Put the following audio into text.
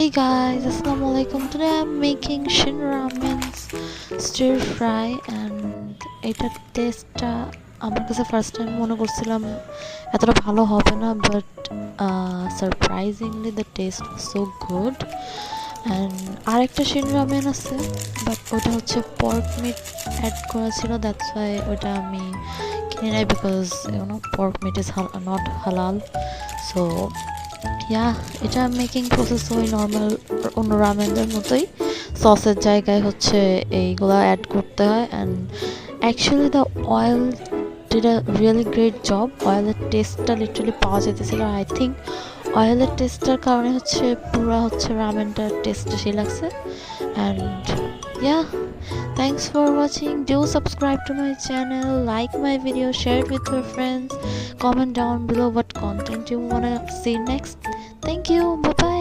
Hey guys, Assalamualaikum. Today I'm making SHIN Ramen's stir fry and এটার টেস্টটা আমার কাছে ফার্স্ট টাইম মনে করছিলাম এতটা ভালো হবে না, but surprisingly the test so good. And আরেকটা SHIN রামেন আছে, বাট ওটা হচ্ছে পর্ক মিট অ্যাড করা ছিল, দ্যাটস ওয়াই ওটা আমি কিনে নেই, because pork meat is not হালাল। সো এটা মেকিং প্রসেস ওই নর্মাল অন্য রামেনদের মতোই, সসের জায়গায় হচ্ছে এইগুলো অ্যাড করতে হয়। And actually the oil did a really great job. অয়েলের টেস্টটা লিটারালি পাওয়া যেতেছিল। আই থিঙ্ক অয়েলের টেস্টটার কারণে হচ্ছে পুরো হচ্ছে রামেনটার টেস্টটা সেই লাগছে। And thanks for watching. Do subscribe to my channel, like my video, share it with your friends, comment down below what content you wanna see next. Thank you. Bye bye.